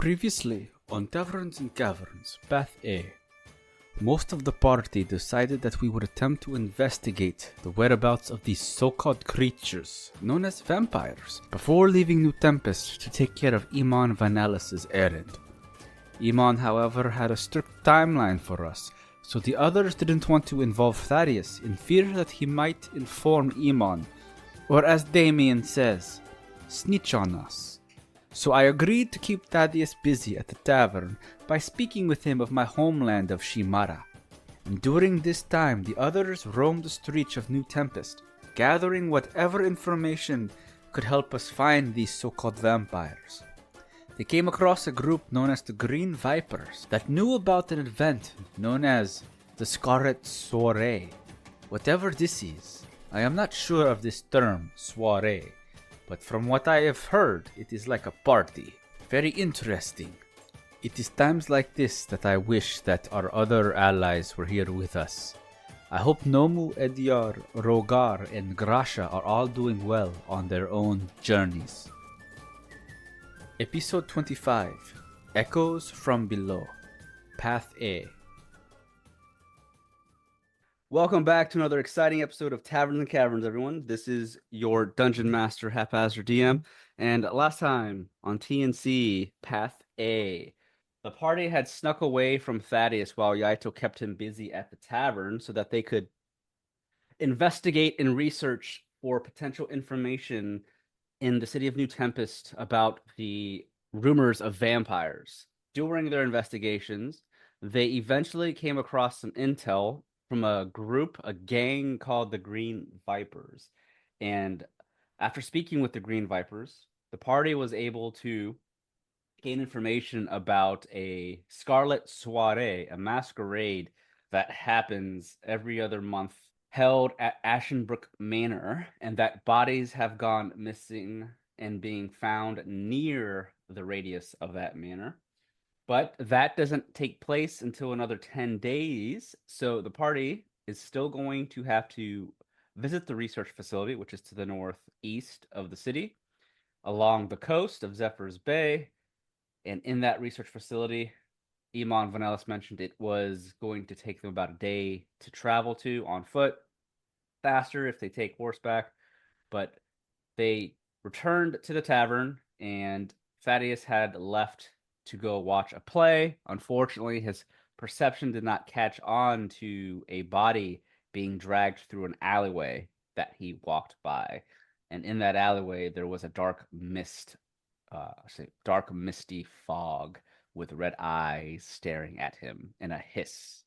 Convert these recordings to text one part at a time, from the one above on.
Previously, on Taverns and Caverns, Path A, most of the party decided that we would attempt to investigate the whereabouts of these so-called creatures, known as vampires, before leaving New Tempest to take care of Iman Vanellis' errand. Iman, however, had a strict timeline for us, so the others didn't want to involve Thaddeus in fear that he might inform Iman, or as Damien says, snitch on us. So I agreed to keep Thaddeus busy at the tavern by speaking with him of my homeland of Shimara. And during this time, the others roamed the streets of New Tempest, gathering whatever information could help us find these so-called vampires. They came across a group known as the Green Vipers that knew about an event known as the Scarlet Soiree. Whatever this is, I am not sure of this term, soiree. But from what I have heard, it is like a party. Very interesting. It is times like this that I wish that our other allies were here with us. I hope Nomu, Ediar, Rogar, and Grasha are all doing well on their own journeys. Episode 25, Echoes from Below, Path A. Welcome back to another exciting episode of Taverns and Caverns, everyone. This is your Dungeon Master, HaphazardDM. And last time on TNC, Path A, the party had snuck away from Thaddeus while Yaito kept him busy at the tavern so that they could investigate and research for potential information in the city of New Tempest about the rumors of vampires. During their investigations, they eventually came across some intel from a gang called the Green Vipers. And after speaking with the Green Vipers, the party was able to gain information about a Scarlet Soiree, a masquerade that happens every other month, held at Ashenbrook Manor, and that bodies have gone missing and being found near the radius of that manor. But that doesn't take place until another 10 days, so the party is still going to have to visit the research facility, which is to the northeast of the city, along the coast of Zephyr's Bay. And in that research facility, Iman Vanellis mentioned it was going to take them about a day to travel to on foot, faster if they take horseback. But they returned to the tavern, and Thaddeus had left to go watch a play. Unfortunately, his perception did not catch on to a body being dragged through an alleyway that he walked by. And in that alleyway, there was a dark mist, dark misty fog with red eyes staring at him in a hiss.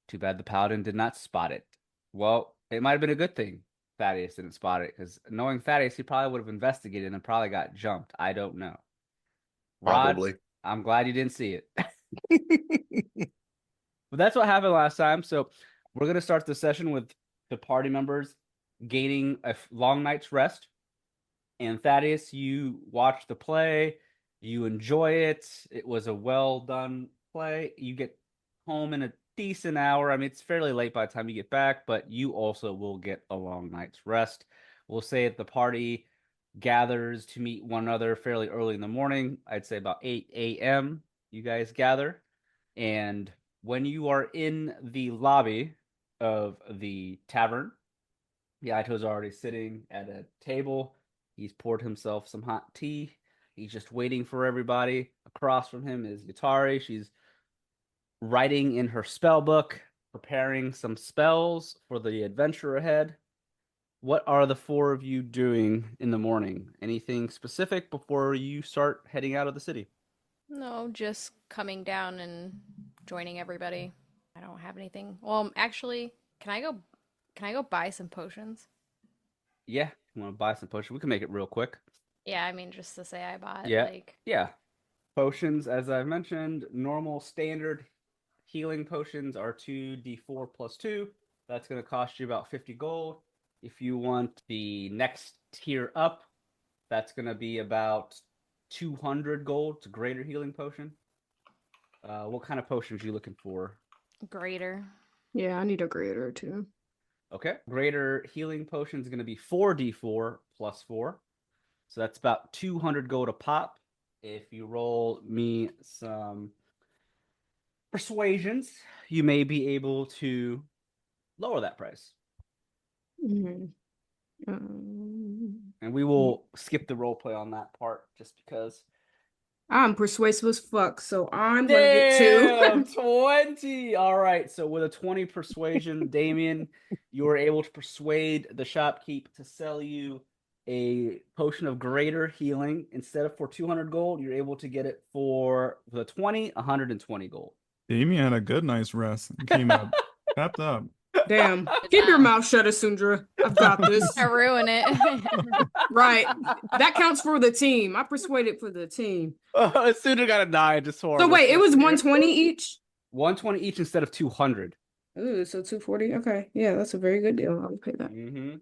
Too bad the paladin did not spot it. Well, it might have been a good thing Thaddeus didn't spot it, because knowing Thaddeus, he probably would have investigated and probably got jumped. I don't know. Rod, Probably. I'm glad you didn't see it. But that's what happened last time. So we're going to start the session with the party members gaining a long night's rest. And Thaddeus, you watch the play. You enjoy it. It was a well done play. You get home in a decent hour. I mean, it's fairly late by the time you get back, but you also will get a long night's rest. We'll say that the party gathers to meet one another fairly early in the morning. I'd say about 8 a.m. you guys gather. And when you are in the lobby of the tavern, Yaito's already sitting at a table. He's poured himself some hot tea. He's just waiting for everybody. Across from him is Yutari. She's writing in her spell book, preparing some spells for the adventure ahead. What are the four of you doing in the morning? Anything specific before you start heading out of the city? No, just coming down and joining everybody. I don't have anything. Well, actually, can I go buy some potions? Yeah, you want to buy some potions? We can make it real quick. Yeah, I mean just to say I bought Yeah. Potions, as I've mentioned, normal standard healing potions are 2d4 plus 2. That's going to cost you about 50 gold. If you want the next tier up, that's going to be about 200 gold. It's a greater healing potion. What kind of potions are you looking for? Greater. Yeah, I need a greater too. Okay. Greater healing potion is going to be 4d4 plus 4. So that's about 200 gold a pop. if you roll me some persuasions, you may be able to lower that price. Mhm. And we will skip the role play on that part just because. I'm persuasive as fuck, so I'm gonna get Damn, 2. 20. All right. So with a 20 persuasion, Damien, you were able to persuade the shopkeep to sell you a potion of greater healing. Instead of for 200 gold, you're able to get it for the 20, 120 gold. Damien had a good night's rest and came up, tapped up. Damn. Good Keep your job. mouth shut, Isundra. I've got this. I ruin it. Right. That counts for the team. I persuaded for the team. Sooner got a 9 just for So wait, it was 120 each? 120 each instead of 200. Ooh, so 240. Okay. Yeah, that's a very good deal. I'll pay that. Mm-hmm.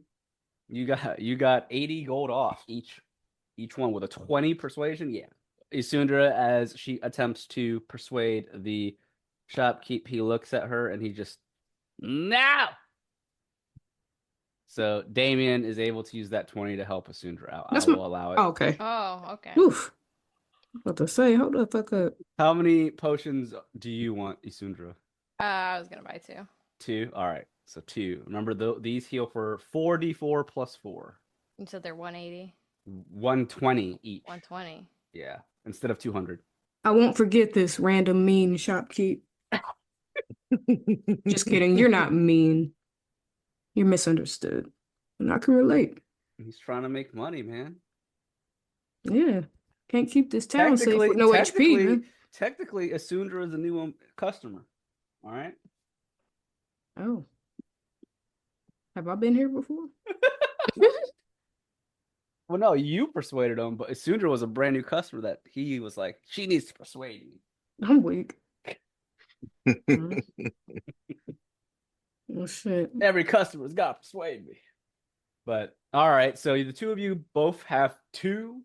You got 80 gold off each one with a 20 persuasion. Yeah. Isundra, as she attempts to persuade the shopkeep, he looks at her and he just no. So Damien is able to use that 20 to help Isundra out. I will allow it. Oh, okay. Oh, okay. Oof. What to say? Hold the fuck up. How many potions do you want, Isundra? I was gonna buy 2. 2. All right. So 2. Remember, these heal for 4d4 plus 4. You said they're 180. 120 each. 120. Yeah. Instead of 200. I won't forget this random mean shopkeep. Just kidding. You're not mean. You're misunderstood. And I can relate. He's trying to make money, man. Yeah. Can't keep this town safe with no HP, man. Technically, Isundra is a new customer. All right. Oh. Have I been here before? Well, no, you persuaded him, but Isundra was a brand new customer that he was like, she needs to persuade me. I'm weak. Oh, shit. Every customer's got to persuade me. But, all right, so the two of you both have 2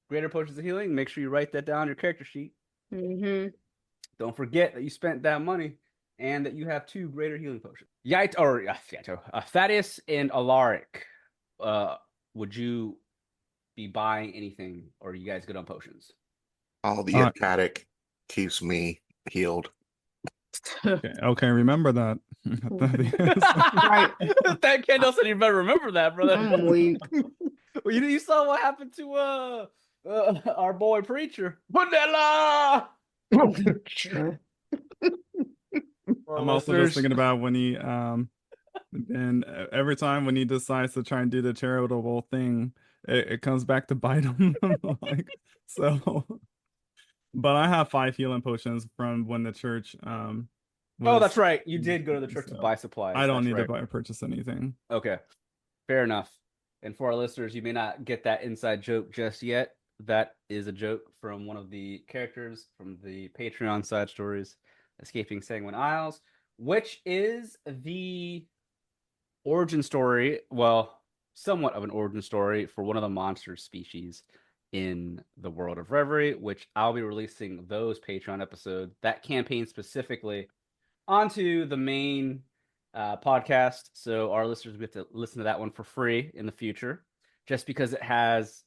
greater potions of healing. Make sure you write that down on your character sheet. Mm-hmm. Don't forget that you spent that money and that you have 2 greater healing potions. Thaddeus and Alaric, would you be buying anything, or are you guys good on potions? All the hepatic keeps me healed. Okay, remember that. Right. That Kendall said you better remember that, brother. I'm weak. Well, you saw what happened to our boy preacher. Vanilla! I'm also just thinking about when he and every time when he decides to try and do the charitable thing, it comes back to bite him. Like, so but I have 5 healing potions from when the church Oh, that's right. You did go to the church to buy supplies. I don't That's need right. to purchase anything. Okay. Fair enough. And for our listeners, you may not get that inside joke just yet. That is a joke from one of the characters from the Patreon side stories, Escaping Sanguine Isles, which is the origin story, well, somewhat of an origin story for one of the monster species in the world of Reverie, which I'll be releasing those Patreon episodes, that campaign specifically, onto the main podcast. So our listeners get to listen to that one for free in the future, just because it has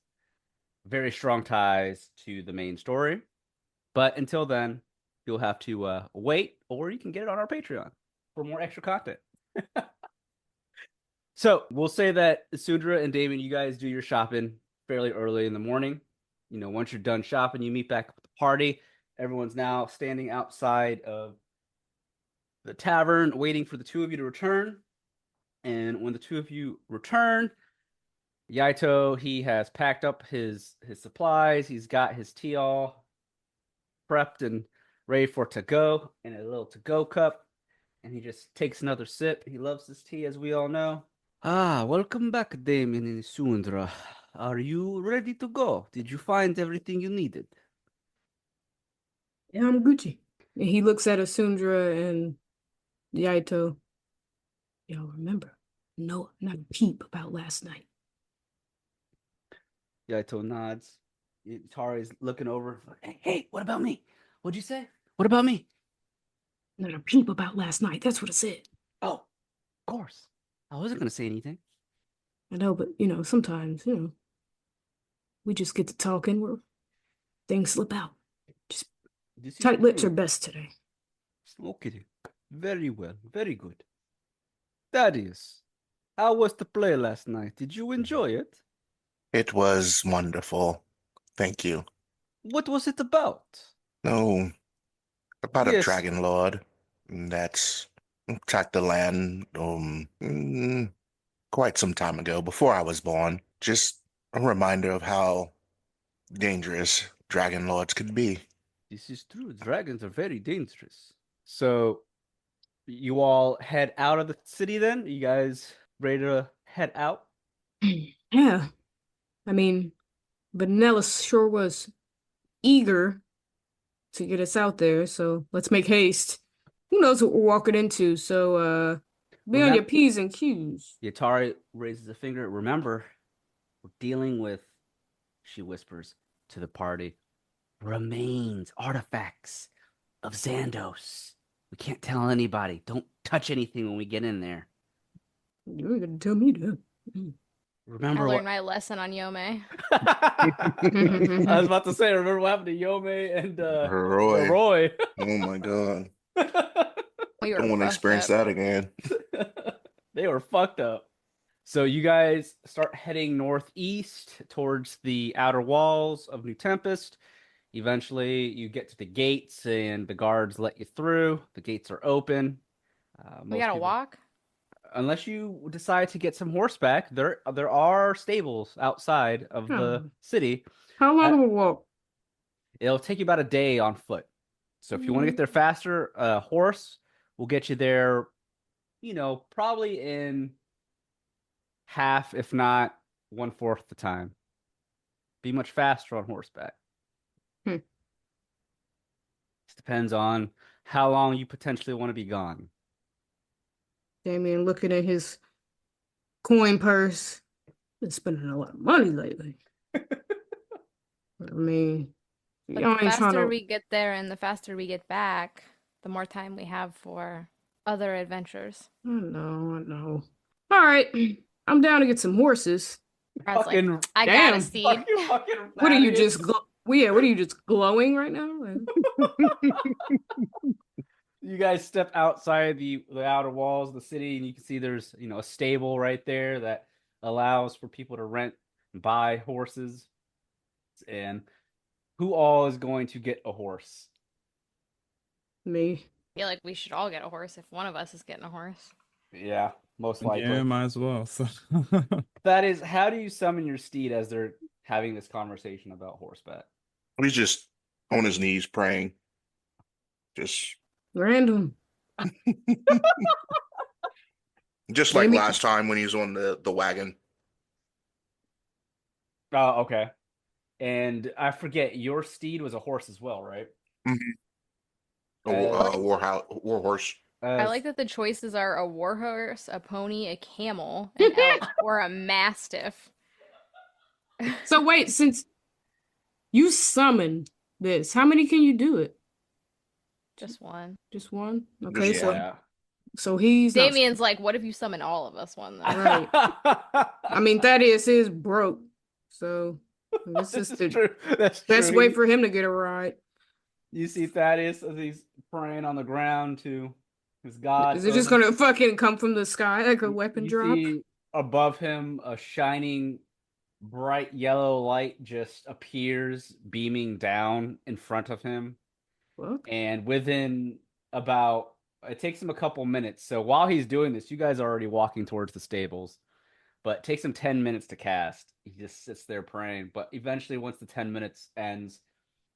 very strong ties to the main story. But until then, you'll have to wait, or you can get it on our Patreon for more extra content. So we'll say that Isundra and Damien, you guys do your shopping fairly early in the morning. You know, once you're done shopping, you meet back up with the party. Everyone's now standing outside of the tavern waiting for the 2 of you to return. And when the 2 of you return, Yaito, he has packed up his supplies. He's got his tea all prepped and ready for to go in a little to go cup. And he just takes another sip. He loves his tea, as we all know. Welcome back, Damien and Isundra. Are you ready to go? Did you find everything you needed? Yeah, I'm Gucci. And he looks at Isundra and Yaito. Y'all remember? No, not a peep about last night. Yaito nods. Tari's looking over. Hey, what about me? What'd you say? What about me? Not a peep about last night. That's what I said. Oh, of course. I wasn't going to say anything. I know, but, sometimes, we just get to talking. things slip out. Just This is tight lips true. are best today. Okay. Very well. Very good. Thaddeus, how was the play last night? Did you enjoy it? It was wonderful. Thank you. What was it about? No, about a Yes. dragon lord that's attacked the land quite some time ago, before I was born. Just a reminder of how dangerous dragon lords could be. This is true. Dragons are very dangerous. So, you all head out of the city then? You guys ready to head out? Yeah. I mean, Vanilla sure was eager to get us out there, so let's make haste. Who knows what we're walking into, so be on your P's and Q's. Yatari raises a finger. Remember, we're dealing with, she whispers to the party, remains, artifacts of Xandos. We can't tell anybody. Don't touch anything when we get in there. You're gonna tell me that. Remember I what learned my lesson on Yome. I was about to say, remember what happened to Yome and Roy. Oh my god. We were Don't want to fucked experience up. that again. They were fucked up. So you guys start heading northeast towards the outer walls of New Tempest. Eventually, you get to the gates, and the guards let you through. The gates are open. We Most gotta people- walk. Unless you decide to get some horseback, there are stables outside of the Oh. city. How long of a walk? It'll take you about a day on foot. So if you want to get there faster, a horse will get you there, probably in half, if not 1/4 the time. Be much faster on horseback. Hmm. Just depends on how long you potentially want to be gone. Damien looking at his coin purse. Been spending a lot of money lately. I mean, But y'all the ain't trying faster to. we get there and the faster we get back, the more time we have for other adventures. I know. All right, I'm down to get some horses. I was like, Fucking I got damn, a seed. What are you Thaddeus. just? What are you just glowing right now? You guys step outside the outer walls of the city, and you can see there's a stable right there that allows for people to rent and buy horses. And who all is going to get a horse? Me. I feel like we should all get a horse if one of us is getting a horse. Yeah, most likely. Yeah, might as well. So That is, how do you summon your steed as they're having this conversation about horseback? He's just on his knees praying. Just Random. just like Maybe- last time when he was on the wagon. Oh, okay. And I forget, your steed was a horse as well, right? War horse. I like that the choices are a warhorse, a pony, a camel, an elk, or a mastiff. So wait, since you summoned this, how many can you do it? Just one. Just one? Okay, Just Yeah. so he's not- Damien's like, what if you summon all of us one though? Right. I mean, Thaddeus is broke, so this is This the is true. That's best true. way for him to get a ride. You see Thaddeus as he's praying on the ground to his god. Is it just gonna fucking come from the sky like a You- weapon you drop? see above him a shining bright yellow light just appears, beaming down in front of him. What? And within about, it takes him a couple minutes. So while he's doing this, you guys are already walking towards the stables. But it takes him 10 minutes to cast. He just sits there praying. But eventually, once the 10 minutes ends,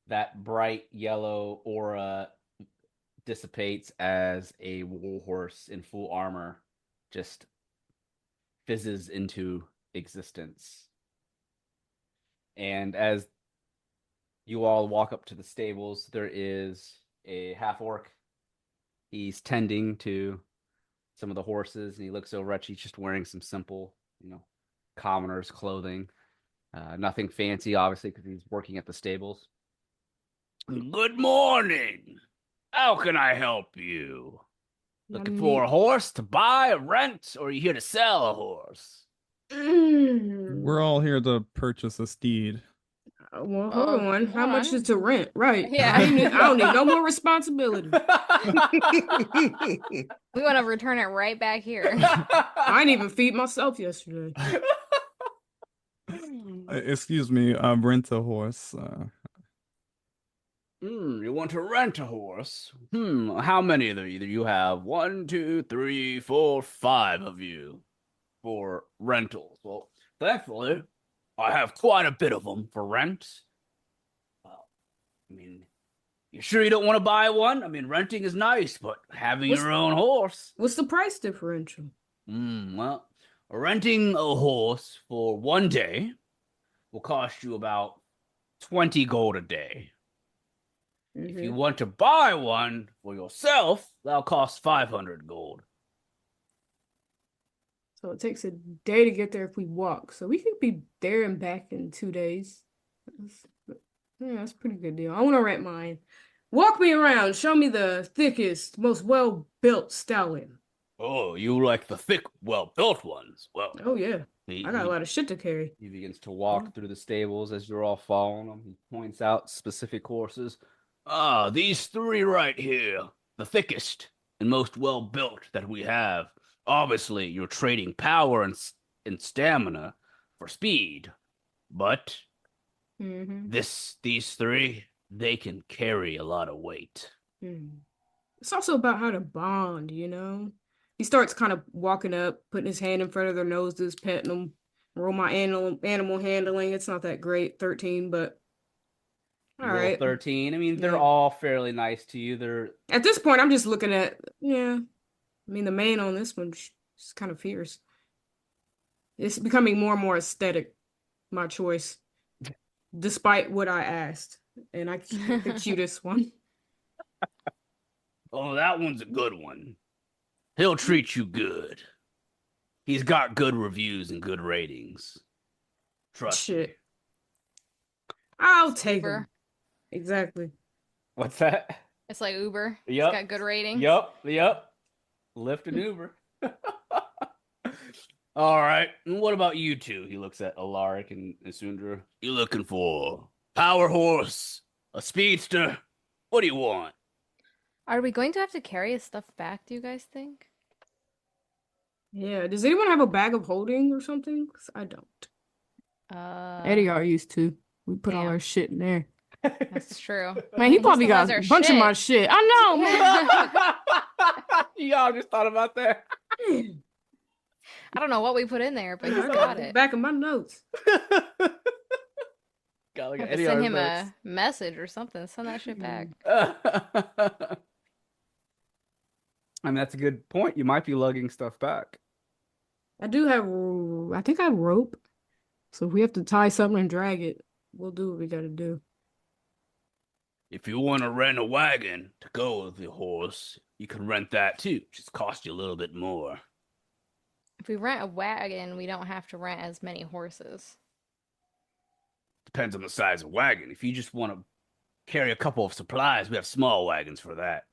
that bright yellow aura dissipates as a warhorse in full armor just fizzes into existence. And as you all walk up to the stables, there is a half-orc. He's tending to some of the horses, and he looks over at you. He's just wearing some simple, commoner's clothing. Nothing fancy, obviously, because he's working at the stables. Good morning. How can I help you? Looking for a horse to buy, a rent, or are you here to sell a horse? we're all here to purchase a steed. Well, hold on. How hold much on. is to rent? Right. Yeah. I don't need no more responsibility. We want to return it right back here. I didn't even feed myself yesterday. Excuse me, rent a horse. You want to rent a horse? How many of you? You have 1, 2, 3, 4, 5 of you for rentals. Well, thankfully, I have quite a bit of them for rent. I mean, you sure you don't want to buy one? I mean, renting is nice, but having your own horse. What's the price differential? Well, renting a horse for 1 day will cost you about 20 gold a day. If you want to buy one for yourself, that'll cost 500 gold. So it takes a day to get there if we walk. So we could be there and back in 2 days. That's a pretty good deal. I want to rent mine. Walk me around. Show me the thickest, most well-built stallion. Oh, you like the thick, well-built ones? Well, oh yeah, I got a lot of shit to carry. He begins to walk through the stables as you're all following him. He points out specific horses. These 3 right here, the thickest and most well-built that we have. Obviously, you're trading power and stamina for speed, but these 3, they can carry a lot of weight. It's also about how to bond, you know? He starts kind of walking up, putting his hand in front of their noses, petting them. Roll my animal handling. It's not that great, 13, but all right. 13. I mean, they're all fairly nice to you. They're at this point, I'm just looking at, I mean, the man on this one is kind of fierce. It's becoming more and more aesthetic, my choice, despite what I asked. And I picked the cutest one. Oh, that one's a good one. He'll treat you good. He's got good reviews and good ratings. Trust me. I'll take him. Exactly. What's that? It's like Uber. Yep. It's got good ratings. Yep. Lyft and Uber. All right. And what about you two? He looks at Alaric and Isundra. You looking for power horse, a speedster? What do you want? Are we going to have to carry his stuff back, do you guys think? Yeah. Does anyone have a bag of holding or something? 'Cause I don't. Edgar used to. We put all our shit in there. That's true. Man, he probably got a bunch of my shit. I know, man. Y'all just thought about that. I don't know what we put in there, but he's got it. Back of my notes. Have to send him a message or something. Send that shit back. I mean, that's a good point. You might be lugging stuff back. I do have, I think I have rope. So if we have to tie something and drag it, we'll do what we gotta do. If you want to rent a wagon to go with the horse, you can rent that too. Just cost you a little bit more. If we rent a wagon, we don't have to rent as many horses. Depends on the size of wagon. If you just want to carry a couple of supplies, we have small wagons for that.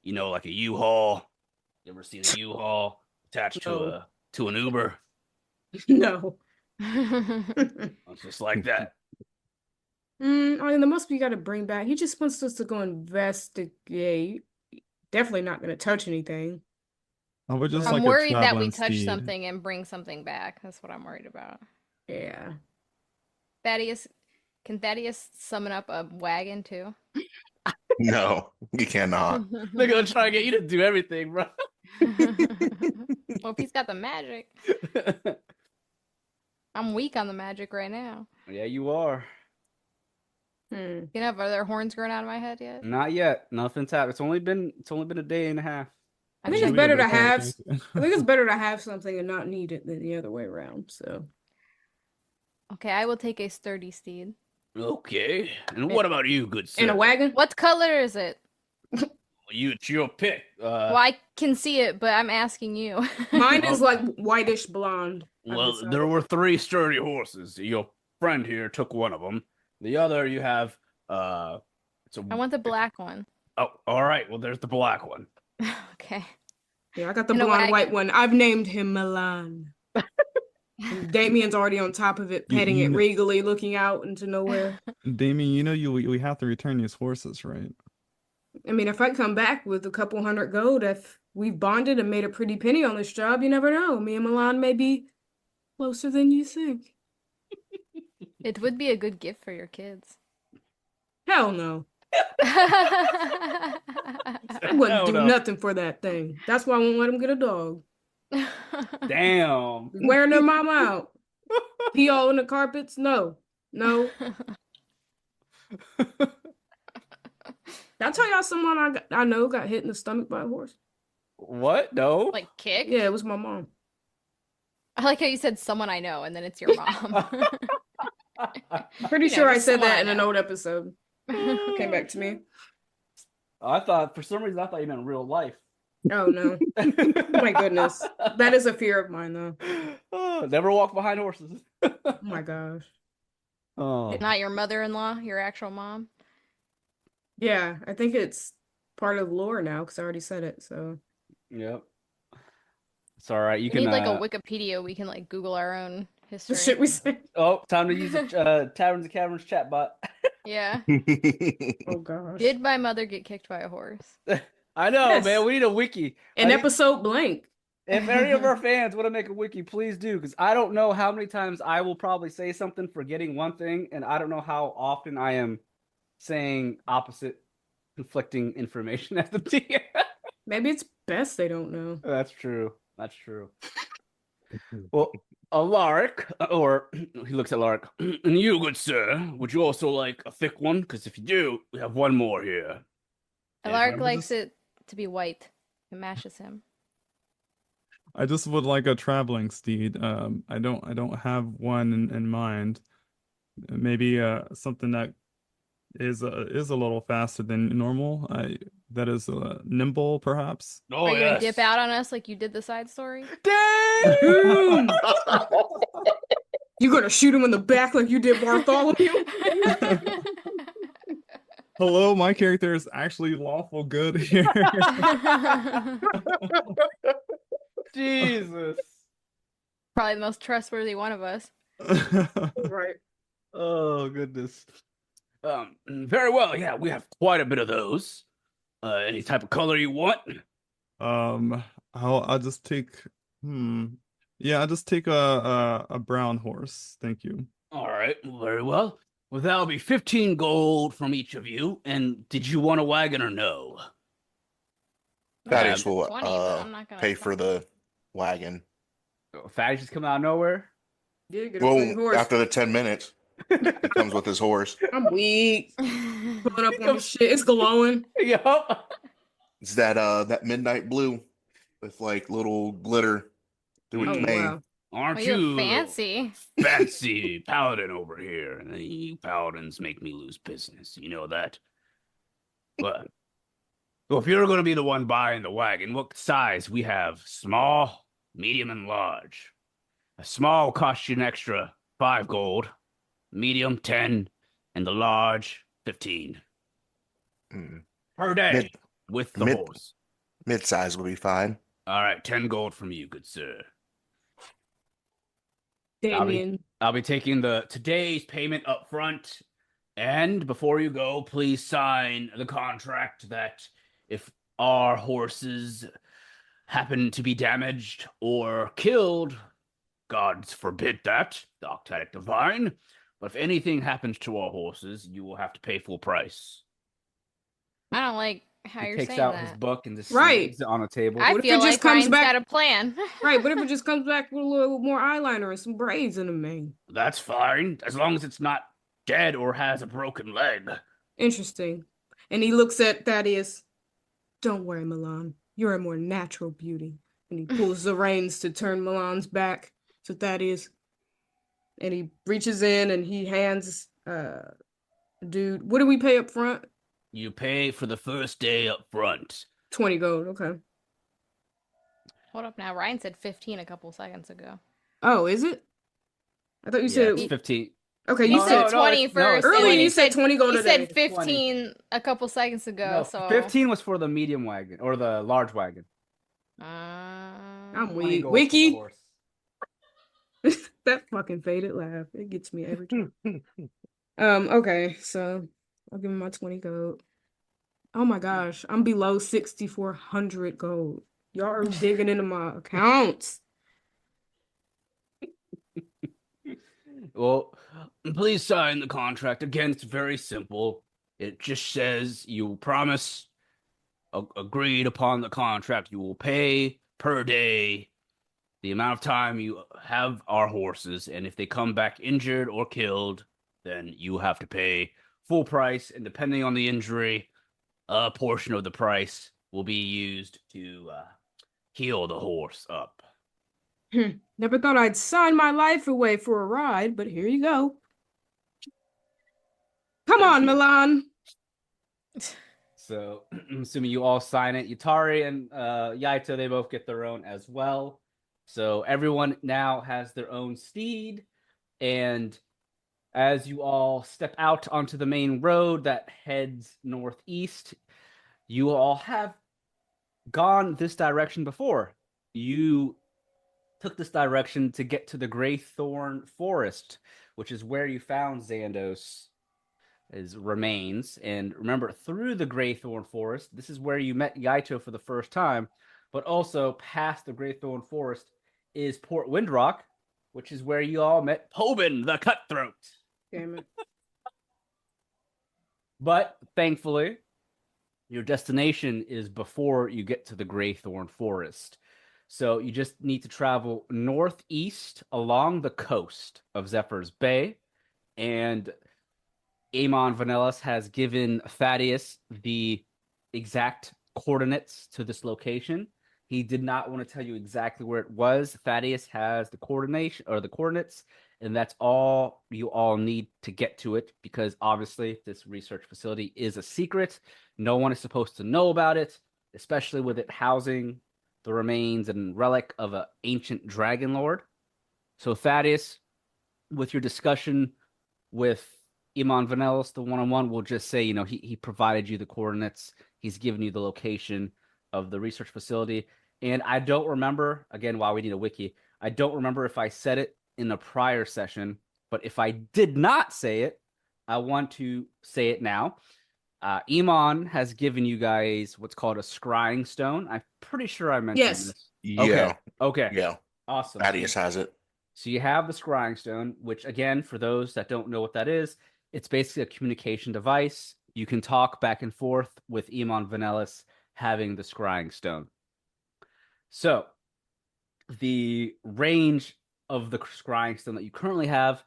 You know, like a U-Haul. You ever seen a U-Haul attached to an Uber? No. It's just like that. I mean, the most we got to bring back. He just wants us to go investigate. Definitely not going to touch anything. I'm worried that we touch something and bring something back. That's what I'm worried about. Yeah. Thaddeus, can Thaddeus summon up a wagon too? No, you cannot. They're gonna try to get you to do everything, bro. Well, if he's got the magic. I'm weak on the magic right now. Yeah, you are. You know, have other horns growing out of my head yet? Not yet. Nothing's happened. It's only been a day and a half. I think it's better to have. I think it's better to have something and not need it than the other way around. So. Okay, I will take a sturdy steed. Okay. And what about you, good sir? In a wagon? What color is it? It's your pick. Well, I can see it, but I'm asking you. Mine is like whitish blonde. Well, there were 3 sturdy horses. Your friend here took one of them. The other you have, I want the black one. Oh, all right. Well, there's the black one. Okay. Yeah, I got the blonde white one. I've named him Milan. And Damien's already on top of it, petting it regally, looking out into nowhere. Damien, you know we have to return these horses, right? I mean, if I come back with a couple 100 gold, if we've bonded and made a pretty penny on this job, you never know. Me and Milan may be closer than you think. It would be a good gift for your kids. Hell no. I wouldn't do nothing for that thing. That's why I won't let them get a dog. Damn. Wearing their mama out. Pee all in the carpets? No. No. Did I tell y'all someone I know got hit in the stomach by a horse? What? No. Like kicked? Yeah, it was my mom. I like how you said someone I know, and then it's your mom. Pretty sure I said that in an old episode. Came back to me. I thought, for some reason, I thought you meant real life. Oh, no. My goodness. That is a fear of mine, though. Oh, never walk behind horses. Oh, my gosh. Oh. Not your mother-in-law, your actual mom? Yeah, I think it's part of lore now, because I already said it, so. Yep. It's all right. You We can need like a Wikipedia. We can like Google our own history. The shit we say. Oh, time to use a Taverns and Caverns chatbot. Yeah. Oh, gosh. Did my mother get kicked by a horse? I know, Yes. man. We need a wiki. An episode blank. If any of our fans want to make a wiki, please do, because I don't know how many times I will probably say something forgetting one thing, and I don't know how often I am saying opposite, conflicting information at the DM. Maybe it's best they don't know. That's true. That's true. Well, Alaric, or he looks at Alaric, and you, good sir, would you also like a thick one? Because if you do, we have one more here. Alaric likes it to be white. It matches him. I just would like a traveling steed. I don't have one in mind. Maybe something that is a little faster than normal. That is nimble, perhaps. Oh, Are you yes. gonna dip out on us like you did the side story? Damn! You gonna shoot him in the back like you did Bartholomew? Hello, my character is actually lawful good here. Jesus. Probably the most trustworthy one of us. Right. Oh, goodness. Very well. Yeah, we have quite a bit of those. Any type of color you want? I'll just take. Yeah, I'll just take a brown horse. Thank you. All right. Very well. Well, that'll be 15 gold from each of you. And did you want a wagon or no? Thaddeus will 20, but I'm not gonna pay for stop. the wagon. Thaddeus just coming out of nowhere? Yeah, get a free Well, horse. after the 10 minutes, it comes with his horse. I'm weak. Pulling up on his shit. It's glowing. Yup. It's that midnight blue with like little glitter through its Oh, mane. wow. Aren't Oh, you you're fancy. fancy paladin over here? And you paladins make me lose business. You know that? But well, if you're going to be the one buying the wagon, what size? We have small, medium, and large. A small will cost you an extra 5 gold, medium 10, and the large 15 Mm. per day with the mid- horse. Mid-size will be fine. All right, 10 gold from you, good sir. Damien. I'll be taking today's payment up front. And before you go, please sign the contract that if our horses happen to be damaged or killed, gods forbid that, the Octadic Divine, but if anything happens to our horses, you will have to pay full price. I don't like how He you're takes saying out that. his book and just Right. slams it on a table. I What if feel it just like comes Ryan's back- got a plan. Right, what if it just comes back with a little more eyeliner and some braids in the mane? That's fine, as long as it's not dead or has a broken leg. Interesting. And he looks at Thaddeus. Don't worry, Milan. You're a more natural beauty. And he pulls the reins to turn Milan's back to Thaddeus. And he reaches in and he hands dude. What do we pay up front? You pay for the first day up front. 20 gold, okay. Hold up now. Ryan said 15 a couple seconds ago. Oh, is it? I thought you Yeah, said it's 15. okay, You you No, said said no, 20 it's- first. no, and earlier then you said 20 gold You a said day. 15 a couple seconds ago. No, So 15 was for the medium wagon or the large wagon. I'm 20 weak. gold for the Wiki. horse. That fucking faded laugh. It gets me every time. Okay, so I'll give him my 20 gold. Oh my gosh, I'm below 6,400 gold. Y'all are digging into my accounts. Well, please sign the contract. Again, it's very simple. It just says you promise, agreed upon the contract, you will pay per day the amount of time you have our horses, and if they come back injured or killed, then you have to pay full price, and depending on the injury, a portion of the price will be used to heal the horse up. Never thought I'd sign my life away for a ride, but here you go. Come on, Milan. So, I'm assuming you all sign it. Yutari and Yaito, they both get their own as well. So everyone now has their own steed, and as you all step out onto the main road that heads northeast, you all have gone this direction before. You took this direction to get to the Greythorn Forest, which is where you found Xandos' remains. And remember, through the Greythorn Forest, this is where you met Yaito for the first time, but also past the Greythorn Forest is Port Windrock, which is where you all met Tobin the Cutthroat. Damn it. But thankfully, your destination is before you get to the Greythorn Forest. So you just need to travel northeast along the coast of Zephyr's Bay. And Amon Vanellis has given Thaddeus the exact coordinates to this location. He did not want to tell you exactly where it was. Thaddeus has the coordination or the coordinates, and that's all you all need to get to it, because obviously this research facility is a secret. No one is supposed to know about it, especially with it housing the remains and relic of an ancient dragon lord. So Thaddeus, with your discussion with Iman Vanellis, the one-on-one, will just say, he provided you the coordinates. He's given you the location of the research facility. And I don't remember, again, while we need a wiki, I don't remember if I said it in a prior session, but if I did not say it, I want to say it now. Iman has given you guys what's called a scrying stone. I'm pretty sure I mentioned Yes. this. Yeah. Okay. Yeah. Awesome. Thaddeus has it. So you have the scrying stone, which, again, for those that don't know what that is, it's basically a communication device. You can talk back and forth with Iman Vanellis having the scrying stone. So the range of the scrying stone that you currently have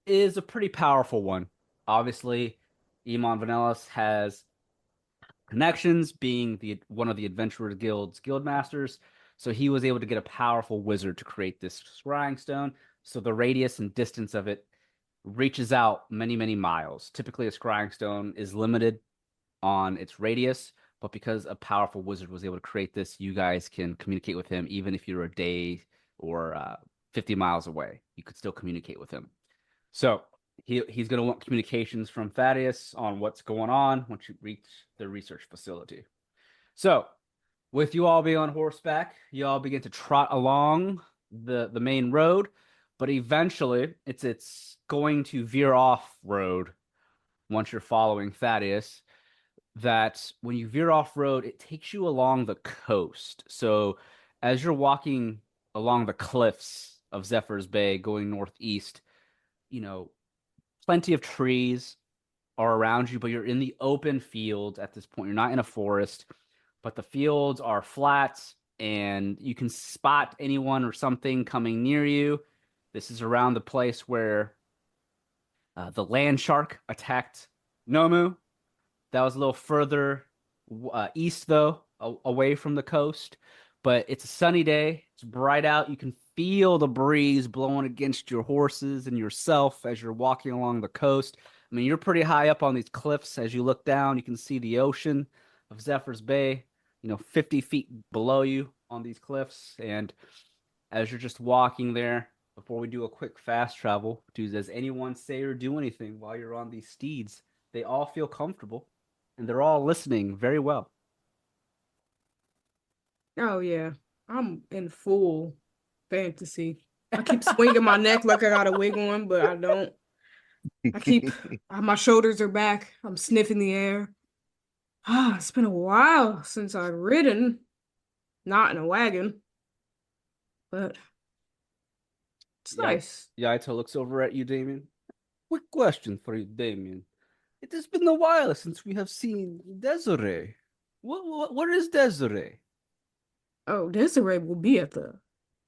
is a pretty powerful one. Obviously, Iman Vanellis has connections, being one of the Adventurers Guild's guildmasters. So he was able to get a powerful wizard to create this scrying stone. So the radius and distance of it reaches out many, many miles. Typically, a scrying stone is limited on its radius, but because a powerful wizard was able to create this, you guys can communicate with him even if you're a day or 50 miles away. You could still communicate with him. So he's going to want communications from Thaddeus on what's going on once you reach the research facility. So with you all being on horseback, you all begin to trot along the main road, but eventually it's going to veer off road once you're following Thaddeus. That when you veer off road, it takes you along the coast. So as you're walking along the cliffs of Zephyr's Bay going northeast, plenty of trees are around you, but you're in the open field at this point. You're not in a forest, but the fields are flat and you can spot anyone or something coming near you. This is around the place where the land shark attacked Nomu. That was a little further east, though, away from the coast. But it's a sunny day. It's bright out. You can feel the breeze blowing against your horses and yourself as you're walking along the coast. I mean, you're pretty high up on these cliffs. As you look down, you can see the ocean of Zephyr's Bay, 50 feet below you on these cliffs. And as you're just walking there, before we do a quick fast travel, does anyone say or do anything while you're on these steeds? They all feel comfortable, and they're all listening very well. Oh, yeah. I'm in full fantasy. I keep swinging my neck like I got a wig on, but I don't. My shoulders are back. I'm sniffing the air. It's been a while since I've ridden. Not in a wagon, but it's nice. Yaito looks over at you, Damien. Quick question for you, Damien. It has been a while since we have seen Desiree. Where is Desiree? Oh, Desiree will be at the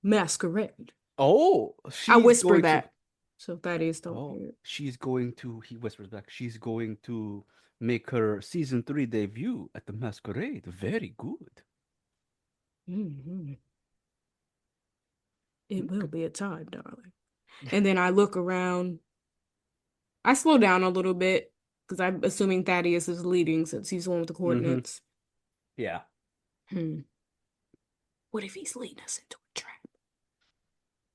masquerade. Oh, I whisper going that. So Thaddeus don't hear it. She's going to, he whispers back, she's going to make her season 3 debut at the masquerade. Very good. Mm-hmm. It will be a time, darling. And then I look around. I slow down a little bit because I'm assuming Thaddeus is leading since he's the one with the coordinates. Yeah. What if he's leading us into a trap?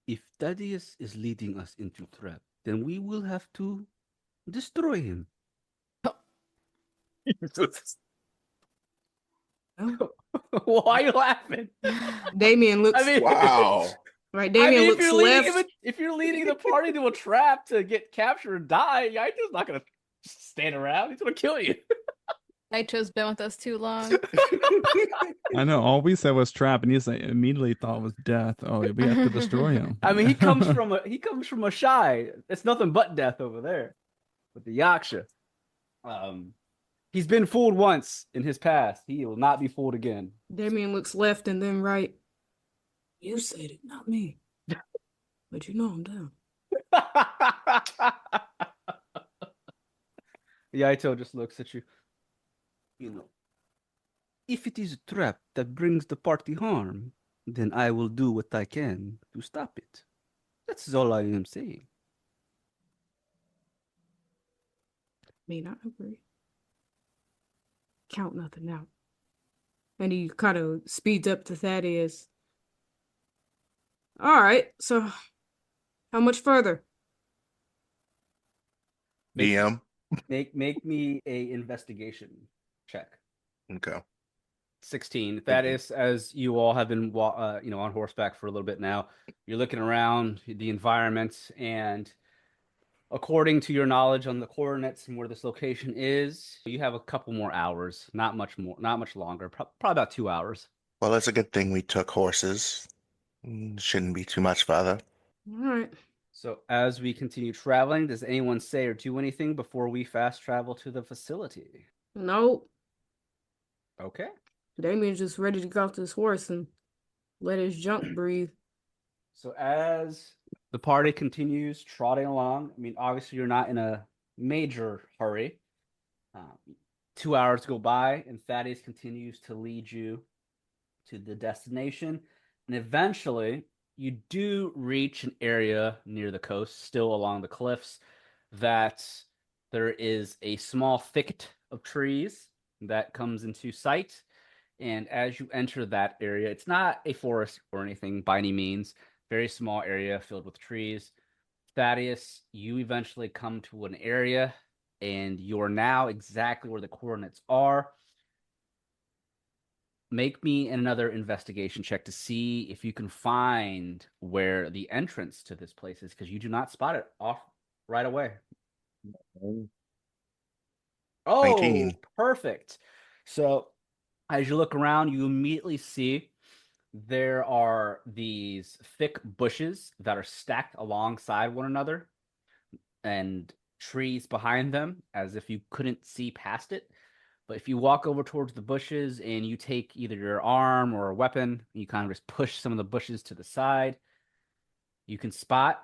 If Thaddeus is leading us into a trap, then we will have to destroy him. Why are you laughing? Damien looks. Wow. Right, Damien looks left. If you're leading the party to a trap to get captured and die, Yaito's not gonna stand around. He's gonna kill you. Naito's been with us too long. I know. All we said was trap, and he immediately thought it was death. Oh, we have to destroy him. I mean, he comes from a shy. It's nothing but death over there with the Yaksha. He's been fooled once in his past. He will not be fooled again. Damien looks left and then right. You said it, not me. But you know I'm down. Yaito just looks at you. You know, if it is a trap that brings the party harm, then I will do what I can to stop it. That's all I am saying. May not agree. Count nothing out. And he kind of speeds up to Thaddeus. All right, so how much further? DM. Make me a investigation check. Okay. 16. Thaddeus, as you all have been on horseback for a little bit now, you're looking around the environment, and according to your knowledge on the coordinates and where this location is, you have a couple more hours. Not much longer. Probably about 2 hours. Well, it's a good thing we took horses. Shouldn't be too much further. All right. So as we continue traveling, does anyone say or do anything before we fast travel to the facility? Nope. Okay. Damien's just ready to get off this horse and let his junk breathe. So as the party continues trotting along, I mean, obviously you're not in a major hurry. 2 hours go by, and Thaddeus continues to lead you to the destination. And eventually, you do reach an area near the coast, still along the cliffs, that there is a small thicket of trees that comes into sight. And as you enter that area, it's not a forest or anything by any means. Very small area filled with trees. Thaddeus, you eventually come to an area, and you're now exactly where the coordinates are. Make me another investigation check to see if you can find where the entrance to this place is, because you do not spot it off right away. Oh, 19. Perfect. So as you look around, you immediately see there are these thick bushes that are stacked alongside one another and trees behind them, as if you couldn't see past it. But if you walk over towards the bushes and you take either your arm or a weapon, you kind of just push some of the bushes to the side, you can spot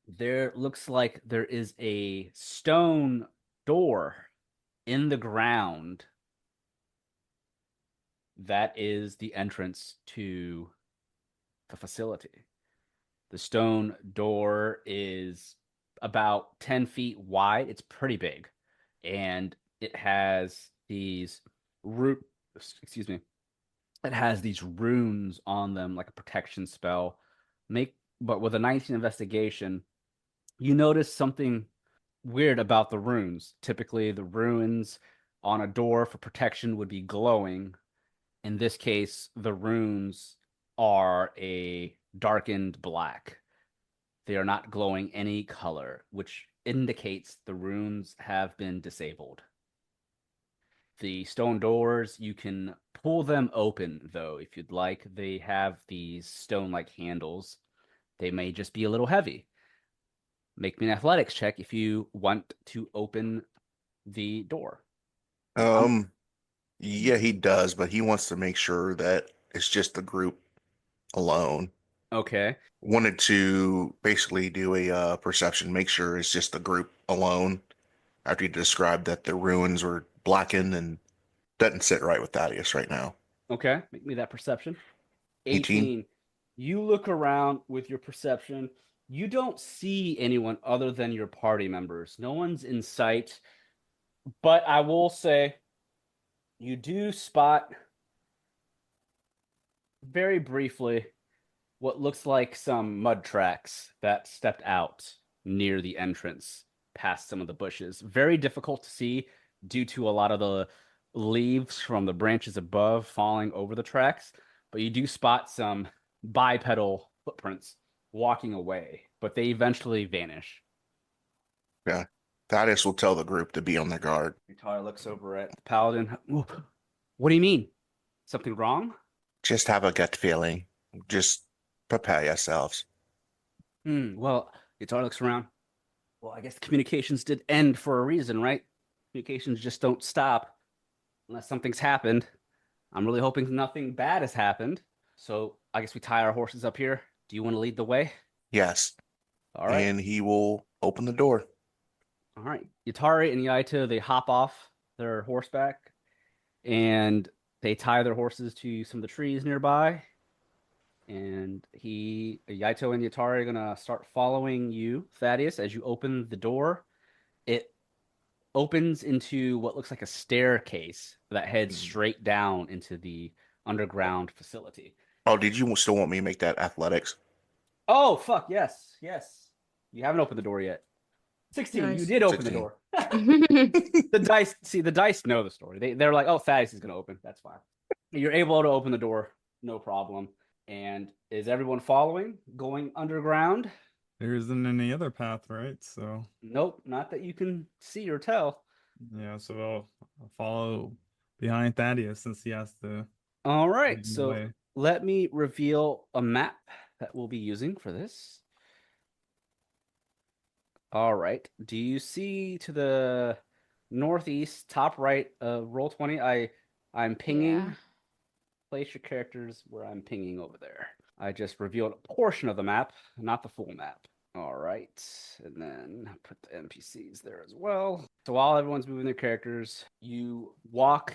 there looks like there is a stone door in the ground. That is the entrance to the facility. The stone door is about 10 feet wide. It's pretty big. And it has these it has these runes on them, like a protection spell. But with a 19 investigation, you notice something weird about the runes. Typically, the runes on a door for protection would be glowing. In this case, the runes are a darkened black. They are not glowing any color, which indicates the runes have been disabled. The stone doors, you can pull them open, though, if you'd like. They have these stone-like handles. They may just be a little heavy. Make me an athletics check if you want to open the door. Yeah, he does, but he wants to make sure that it's just the group alone. Okay. Wanted to basically do a perception, make sure it's just the group alone after you described that the ruins were blackened and doesn't sit right with Thaddeus right now. Okay. Make me that perception. 18. 18. You look around with your perception. You don't see anyone other than your party members. No one's in sight. But I will say, you do spot very briefly what looks like some mud tracks that stepped out near the entrance past some of the bushes. Very difficult to see due to a lot of the leaves from the branches above falling over the tracks, but you do spot some bipedal footprints walking away, but they eventually vanish. Yeah. Thaddeus will tell the group to be on their guard. Tara looks over at the paladin. What do you mean? Something wrong? Just have a gut feeling. Just prepare yourselves. Well, Tara looks around. Well, I guess communications did end for a reason, right? Communications just don't stop unless something's happened. I'm really hoping nothing bad has happened. So I guess we tie our horses up here. Do you want to lead the way? Yes. All right. And he will open the door. All right. Yatari and Yaito, they hop off their horseback and they tie their horses to some of the trees nearby. And Yaito and Yatari are gonna start following you, Thaddeus, as you open the door. It opens into what looks like a staircase that heads straight down into the underground facility. Oh, did you still want me to make that athletics? Oh, fuck, yes. You haven't opened the door yet. 16, Nice. you did open 16. the door. The dice know the story. They're like, oh, Thaddeus is gonna open. That's fine. You're able to open the door, no problem. And is everyone following, going underground? There isn't any other path, right? So Nope, not that you can see or tell. yeah, so I'll follow behind Thaddeus since he has to All right, lead the so way. let me reveal a map that we'll be using for this. All right, do you see to the northeast, top right of Roll20? I'm pinging. Yeah. Place your characters where I'm pinging over there. I just revealed a portion of the map, not the full map. All right, and then put the NPCs there as well. So while everyone's moving their characters, you walk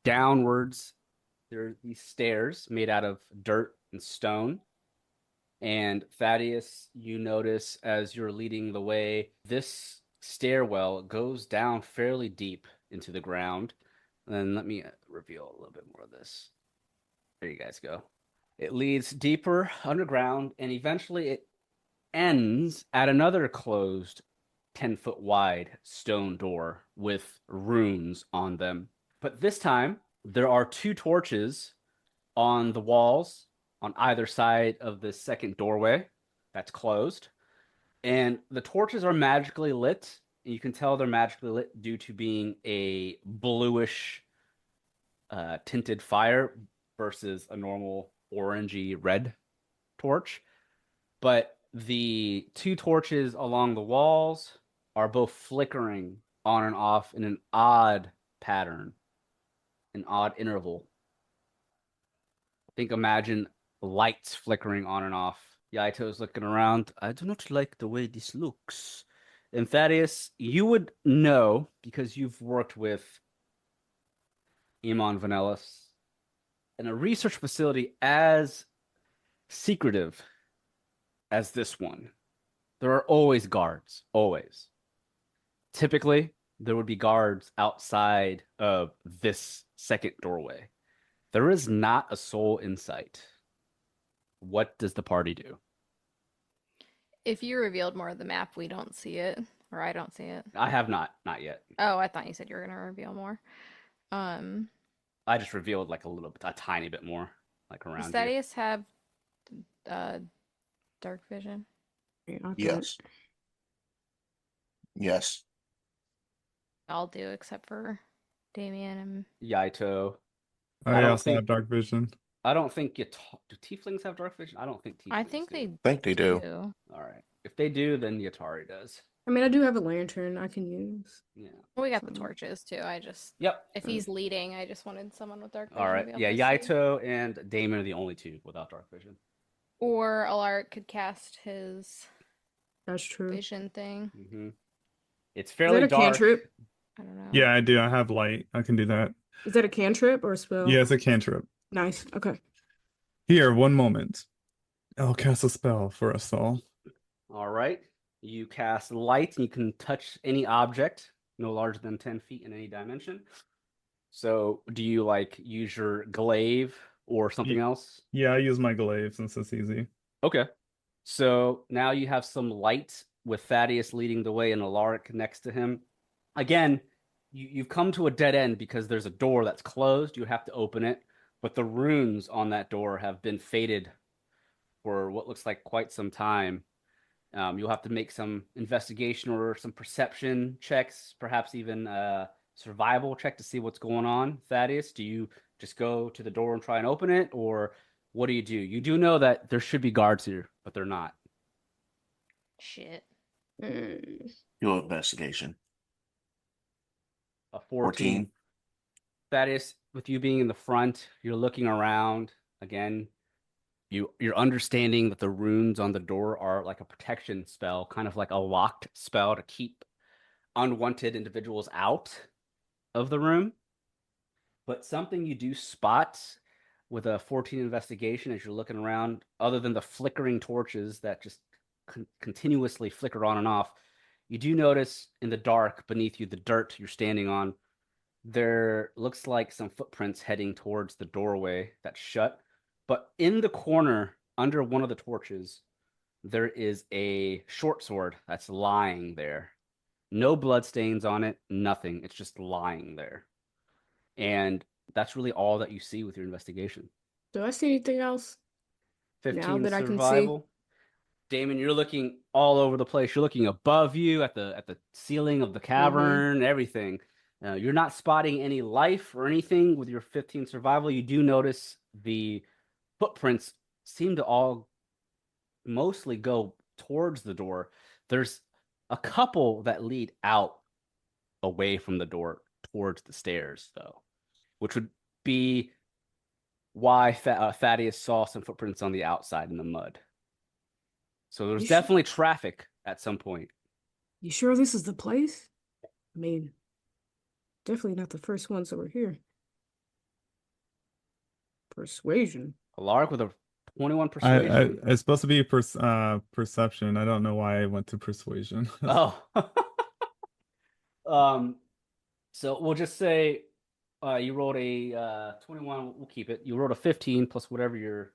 downwards. There are these stairs made out of dirt and stone. And Thaddeus, you notice as you're leading the way, this stairwell goes down fairly deep into the ground. And then let me reveal a little bit more of this. There you guys go. It leads deeper underground, and eventually it ends at another closed 10-foot wide stone door with runes on them. But this time, there are 2 torches on the walls on either side of the second doorway that's closed. And the torches are magically lit. And you can tell they're magically lit due to being a bluish tinted fire versus a normal orangey red torch. But the 2 torches along the walls are both flickering on and off in an odd pattern, an odd interval. Imagine lights flickering on and off. Yaito's looking around. I do not like the way this looks. And Thaddeus, you would know because you've worked with Iman Vanellis in a research facility as secretive as this one. There are always guards, always. Typically, there would be guards outside of this second doorway. There is not a soul in sight. What does the party do? If you revealed more of the map, we don't see it, or I don't see it. I have not yet. Oh, I thought you said you were gonna reveal more. I just revealed like a tiny bit more, like around Does here. Thaddeus have dark vision? Yeah, I'll do it. Yes. Yes. I'll do except for Damien and Yaito. I don't also think- have dark vision. I don't think do tieflings have dark vision? I don't think tieflings I think do. they Think they do. do. All right. If they do, then Yatari does. I mean, I do have a lantern I can use. Yeah. We got the So- torches too. I just Yep. if he's leading, I just wanted someone with dark vision. All to right. be able Yeah, to see. Yaito and Damon are the only two without dark vision. Or Alaric could cast his That's true. vision thing. Mm-hmm. It's Is fairly that a dark. cantrip? I don't know. Yeah, I do. I have light. I can do that. Is that a cantrip or a spell? Yeah, it's a cantrip. Nice. Okay. Here, one moment. I'll cast a spell for us all. All right. You cast light and you can touch any object no larger than 10 feet in any dimension. So do you like use your glaive or something else? Yeah, I use my glaive since it's easy. Okay. So now you have some light with Thaddeus leading the way and Alaric next to him. Again, you've come to a dead end because there's a door that's closed. You have to open it, but the runes on that door have been faded for what looks like quite some time. You'll have to make some investigation or some perception checks, perhaps even a survival check to see what's going on. Thaddeus, do you just go to the door and try and open it, or what do? You do know that there should be guards here, but they're not. Shit. Do investigation. A 14. Thaddeus, with you being in the front, you're looking around. Again, you're understanding that the runes on the door are like a protection spell, kind of like a locked spell to keep unwanted individuals out of the room. But something you do spot with a 14 investigation as you're looking around, other than the flickering torches that just continuously flicker on and off, you do notice in the dark beneath you, the dirt you're standing on, there looks like some footprints heading towards the doorway that's shut. But in the corner, under one of the torches, there is a short sword that's lying there. No bloodstains on it, nothing. It's just lying there. And that's really all that you see with your investigation. Do I see anything else? 15 that I can see. survival. Damon, you're looking all over the place. You're looking above you at the ceiling of the cavern, everything. You're not spotting any life or anything with your 15 survival. You do notice the footprints seem to all mostly go towards the door. There's a couple that lead out away from the door towards the stairs, though, which would be why Thaddeus saw some footprints on the outside in the mud. So there's definitely traffic at some point. You sure this is the place? I mean, definitely not the first ones that were here. Persuasion. Alaric with a 21 persuasion. It's supposed to be perception. I don't know why I went to persuasion. Oh. So we'll just say you rolled a 21. We'll keep it. You rolled a 15 plus whatever your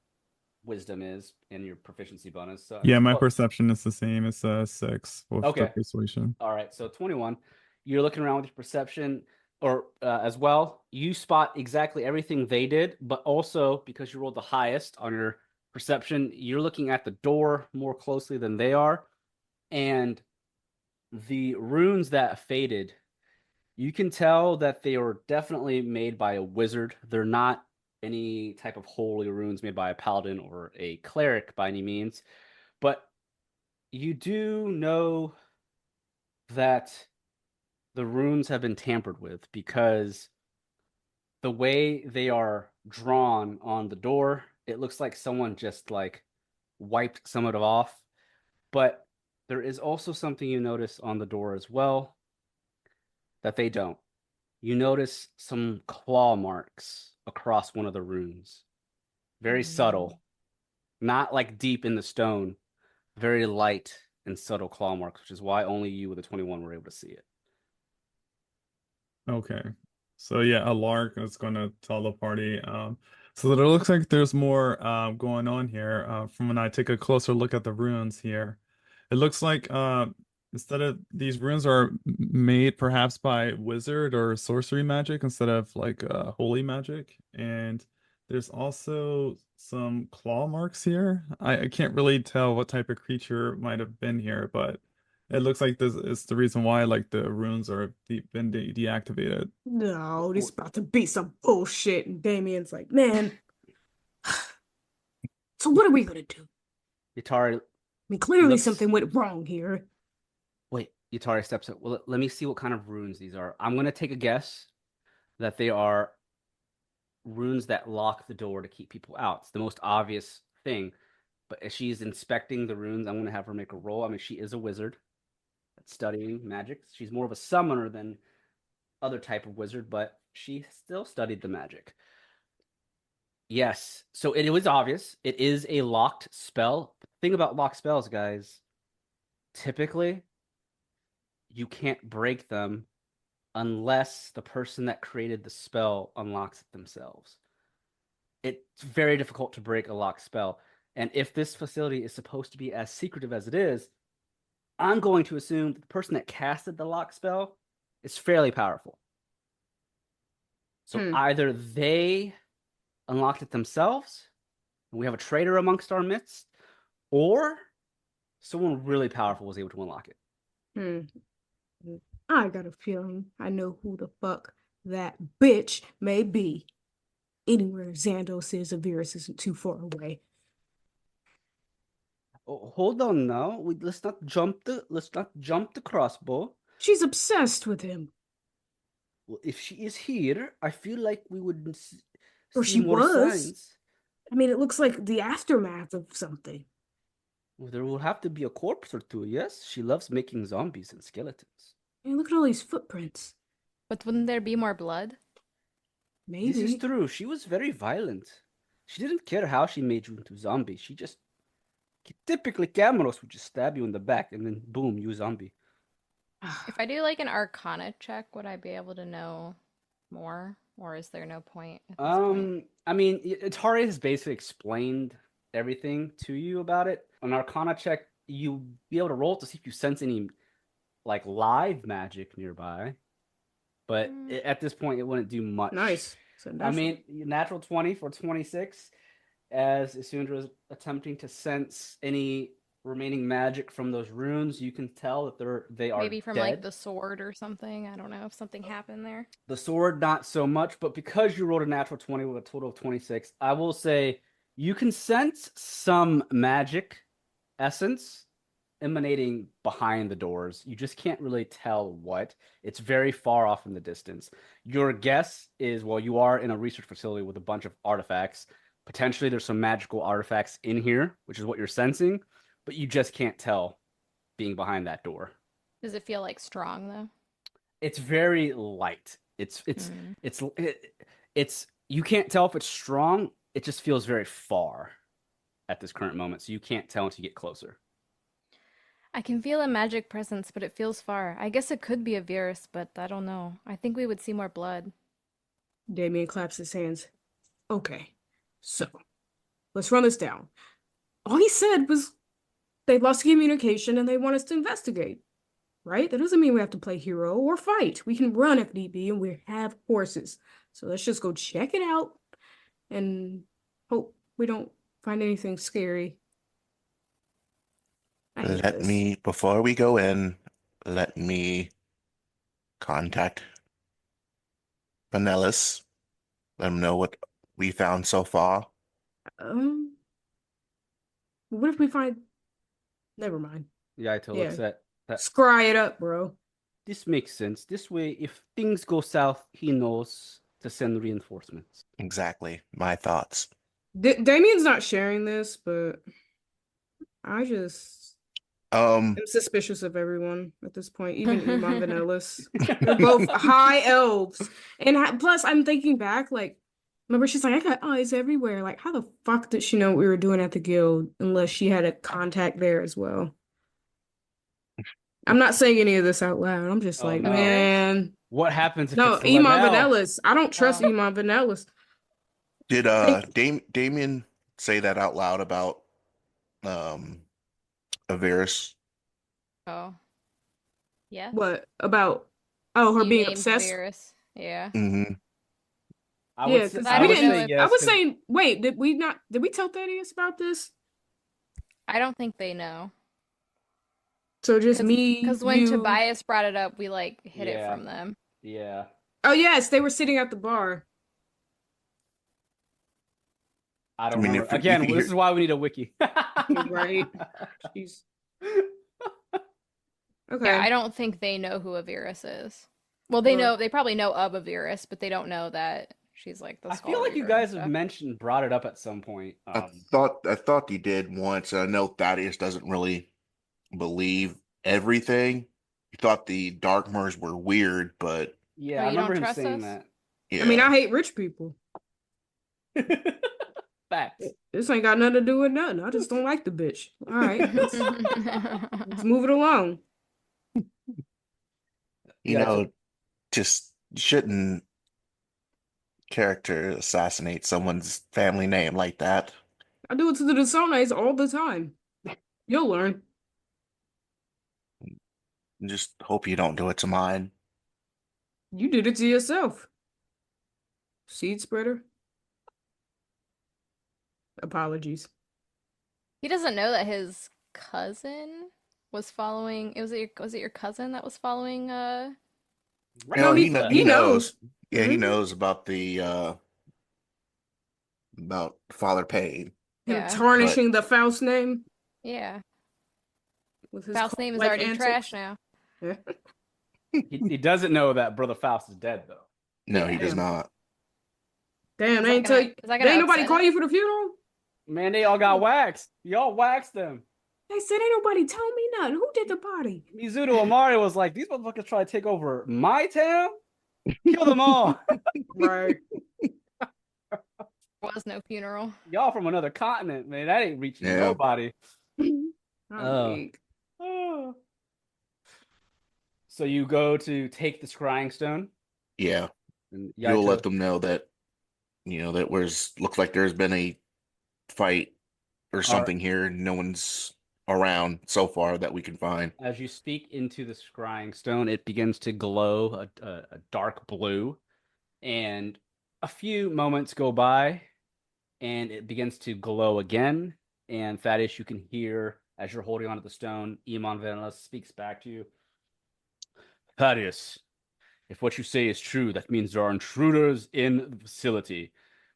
wisdom is and your proficiency bonus. So yeah, my perception is the same. It's 6 with the persuasion. All right, so 21. You're looking around with your perception, or as well. You spot exactly everything they did, but also because you rolled the highest on your perception, you're looking at the door more closely than they are, and the runes that faded. You can tell that they were definitely made by a wizard. They're not any type of holy runes made by a paladin or a cleric by any means. But you do know that the runes have been tampered with because the way they are drawn on the door, it looks like someone just like wiped some of it off. But there is also something you notice on the door as well that they don't. You notice some claw marks across one of the runes. Very subtle. Not like deep in the stone. Very light and subtle claw marks, which is why only you with a 21 were able to see it. Okay. So yeah, Alaric is going to tell the party. So that it looks like there's more going on here. From when I take a closer look at the runes here, it looks like instead of these runes are made perhaps by wizard or sorcery magic instead of like holy magic, and There's also some claw marks here. I can't really tell what type of creature might have been here, but it looks like this is the reason why like the runes are been deactivated. No, this is about to be some bullshit. And Damien's like, man. So what are we gonna do? Yatari, I mean, clearly looks- something went wrong here. wait, Yatari steps up. Well, let me see what kind of runes these are. I'm gonna take a guess that they are runes that lock the door to keep people out. It's the most obvious thing. But as she's inspecting the runes, I'm gonna have her make a roll. I mean, she is a wizard that's studying magic. She's more of a summoner than other type of wizard, but she still studied the magic. Yes, so it was obvious. It is a locked spell. The thing about locked spells, guys, typically you can't break them unless the person that created the spell unlocks it themselves. It's very difficult to break a locked spell. And if this facility is supposed to be as secretive as it is, I'm going to assume that the person that casted the lock spell is fairly powerful. So either they unlocked it themselves, and we have a traitor amongst our midst, or someone really powerful was able to unlock it. I got a feeling I know who the fuck that bitch may be. Anywhere Xandos is, Avirus isn't too far away. Oh, hold on now. Let's not jump the crossbow. She's obsessed with him. Well, if she is here, I feel like we would Or see she more was. signs. I mean, it looks like the aftermath of something. Well, there will have to be a corpse or two, yes? She loves making zombies and skeletons. Hey, look at all these footprints. But wouldn't there be more blood? Maybe. This is true. She was very violent. She didn't care how she made you into zombie. She just... Typically, Cameros would just stab you in the back and then boom, you zombie. If I do like an Arcana check, would I be able to know more? Or is there no point at this point? I mean, Atari has basically explained everything to you about it. An Arcana check, you'll be able to roll to see if you sense any like live magic nearby. But at this point, it wouldn't do much. Nice. I mean, natural 20 for 26, as Isundra is attempting to sense any remaining magic from those runes. You can tell that they are Maybe from dead. like the sword or something. I don't know if something happened there. The sword, not so much, but because you rolled a natural 20 with a total of 26, I will say you can sense some magic essence emanating behind the doors. You just can't really tell what. It's very far off in the distance. Your guess is, well, you are in a research facility with a bunch of artifacts. Potentially there's some magical artifacts in here, which is what you're sensing, but you just can't tell being behind that door. Does it feel like strong though? It's very light. It's you can't tell if it's strong. It just feels very far at this current moment, so you can't tell until you get closer. I can feel a magic presence, but it feels far. I guess it could be a virus, but I don't know. I think we would see more blood. Damien claps his hands. Okay, so let's run this down. All he said was they lost communication and they want us to investigate. Right? That doesn't mean we have to play hero or fight. We can run if need be, and we have horses. So let's just go check it out and hope we don't find anything scary. Before we go in, let me contact Vanellis. Let him know what we found so far. What if we find... Never mind. Yeah, I totally looks at that. Scry it up, bro. This makes sense. This way, if things go south, he knows to send reinforcements. Exactly. My thoughts. Damien's not sharing this, but I just... I'm suspicious of everyone at this point, even Iman Vanellis. They're both high elves. And plus, I'm thinking back, like, remember she's like, I got eyes everywhere. Like, how the fuck did she know what we were doing at the guild unless she had a contact there as well? I'm not saying any of this out loud. I'm just like, no. Man. What happens if No, it's Iman Liddell? Vanellis. I don't trust Iman Vanellis. Did Damien say that out loud about Avirus? Oh. Yeah? What? About her You being named obsessed? Virus. Yeah. Mm-hmm. I Yeah, would say, because I I we don't would know say if- yes. I was 'cause- saying, wait, did we tell Thaddeus about this? I don't think they know. So just me, Because when you. Tobias brought it up, we like hid it Yeah. from them. yeah. Oh yes, they were sitting at the bar. I don't I mean, remember. if Again, you this is why we need a wiki. Right. Jeez. Okay. Yeah, I don't think they know who Avirus is. Well, they Right. know, they probably know of Avirus, but they don't know that she's like the I skull feel like you reader and guys have stuff. brought it up at some point. I thought you did once. I know Thaddeus doesn't really believe everything. He thought the Darkmers were weird, but Yeah, Oh, I you don't remember him trust saying us? yeah. I mean, I hate rich people. that. Facts. This ain't got nothing to do with nothing. I just don't like the bitch. All right, let's move it along. You Yeah, know, just shouldn't character assassinate someone's family name like that. I do it to the Desones all the time. You'll learn. Just hope you don't do it to mine. You did it to yourself. Seed spreader. Apologies. He doesn't know that his cousin was following. Was it your cousin that was following? No, he knows. Yeah, he Mhm. knows about the about Father Payne. Him Yeah. tarnishing the Faust name Yeah. with his Faust's name is cult-like already antics. trash now. Yeah. he doesn't know that Brother Faust is dead, though. No, Yeah. he does Damn. not. Damn, Is they ain't that gonna- tell you. is that They gonna ain't nobody upset call him? you for the funeral? Man, they all got waxed. Y'all waxed them. They said ain't nobody tell me nothing. Who did the party? Mizuto Amari was like, these motherfuckers try to take over my town? Kill them all. Right. There was no funeral. Y'all from another continent, man. That ain't reaching Yeah. nobody. I'm Oh. weak. Oh. So you go to take the scrying stone. Yeah. And You'll Yaito- let them know that that looks like there's been a fight or something here. No one's around so far that we can find. As you speak into the scrying stone, it begins to glow a dark blue, and a few moments go by, and it begins to glow again. And Thaddeus, you can hear as you're holding onto the stone, Iman Vanilla speaks back to you. Thaddeus, if what you say is true, that means there are intruders in the facility.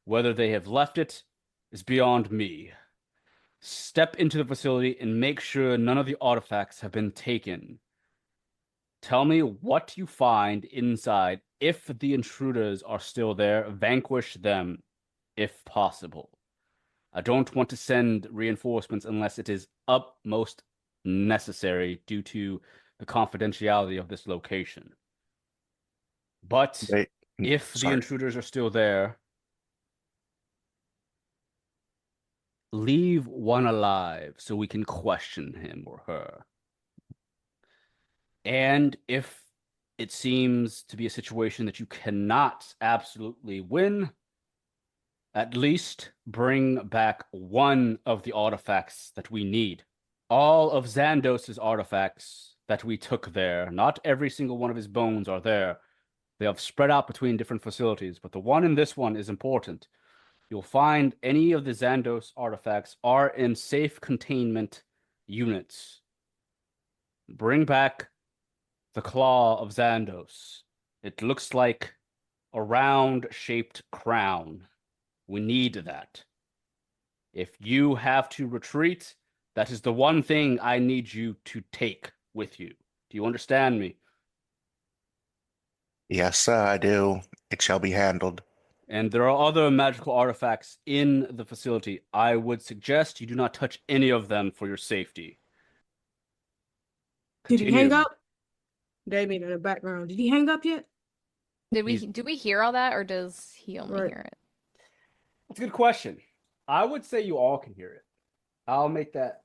Whether they have left it is beyond me. Step into the facility and make sure none of the artifacts have been taken. Tell me what you find inside. If the intruders are still there, vanquish them if possible. I don't want to send reinforcements unless it is utmost necessary due to the confidentiality of this location. But if the Sorry. intruders are still there, leave one alive so we can question him or her. And if it seems to be a situation that you cannot absolutely win, at least bring back one of the artifacts that we need. All of Xandos's artifacts that we took there, not every single one of his bones are there. They have spread out between different facilities, but the one in this one is important. You'll find any of the Xandos artifacts are in safe containment units. Bring back the Claw of Xandos. It looks like a round-shaped crown. We need that. If you have to retreat, that is the one thing I need you to take with you. Do you understand me? Yes, sir, I do. It shall be handled. And there are other magical artifacts in the facility. I would suggest you do not touch any of them for your safety. Did he hang Continue. up? Damien in the background. Did he hang up yet? Did we He's- do we hear all that, or does he only Right. hear it? That's a good question. I would say you all can hear it. I'll make that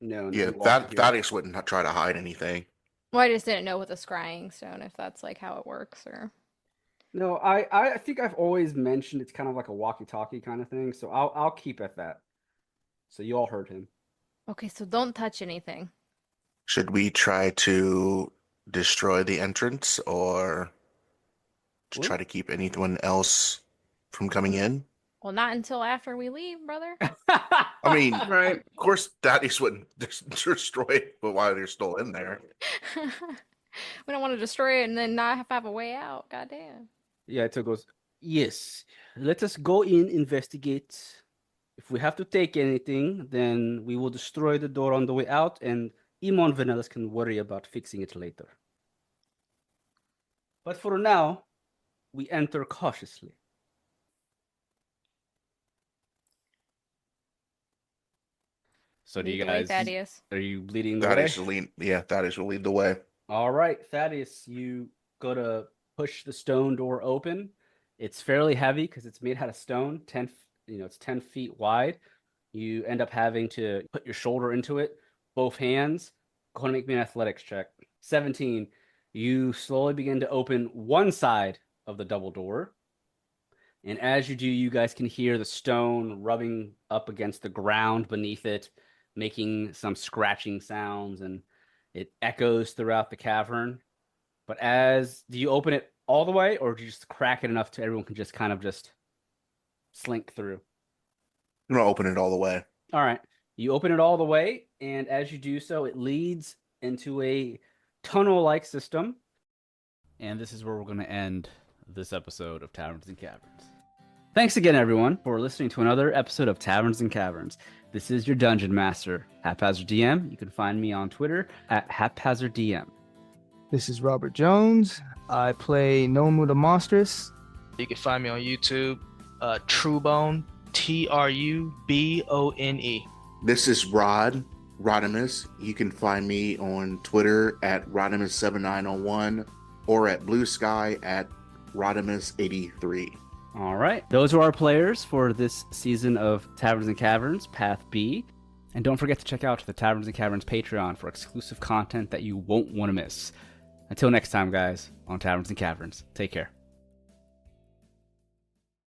known. Yeah, you all can hear it. Thaddeus wouldn't try to hide anything. Well, I just didn't know with the scrying stone if that's like how it works, or No, I think I've always mentioned it's kind of like a walkie-talkie kind of thing, so I'll keep at that. So you all heard him. okay. So don't touch anything. Should we try to destroy the entrance or to try to keep anyone else from coming in. Well, not until after we leave, brother. I mean, Right. of course, Thaddeus wouldn't destroy it, but while they're still in there. We don't want to destroy it and then not have a way out. Goddamn. Yaito goes, yes, let us go in, investigate. If we have to take anything, then we will destroy the door on the way out, and Imon Vanellis can worry about fixing it later. But for now, we enter cautiously. So do Lead you the way, guys, Thaddeus. are you leading the way? Thaddeus will lead the way. All right, Thaddeus, you go to push the stone door open. It's fairly heavy because it's made out of stone. It's 10 feet wide. You end up having to put your shoulder into it, both hands. Go ahead and make me an athletics check. 17. You slowly begin to open one side of the double door. And as you do, you guys can hear the stone rubbing up against the ground beneath it, making some scratching sounds, and it echoes throughout the cavern. But do you open it all the way, or do you just crack it enough to everyone can just kind of just slink through? I'm gonna open it all the way. All right. You open it all the way, and as you do so, it leads into a tunnel-like system. And this is where we're going to end this episode of Taverns and Caverns. Thanks again, everyone, for listening to another episode of Taverns and Caverns. This is your Dungeon Master, HaphazardDM. You can find me on Twitter at HaphazardDM. This is Robert Jones. I play Nomu the Monstrous. You can find me on YouTube, Trubone, Trubone. This is Rodimus. You can find me on Twitter at Rodimus7901 or at Blue Sky at Rodimus83. All right. Those are our players for this season of Taverns and Caverns, Path B. And don't forget to check out the Taverns and Caverns Patreon for exclusive content that you won't want to miss. Until next time, guys, on Taverns and Caverns. Take care.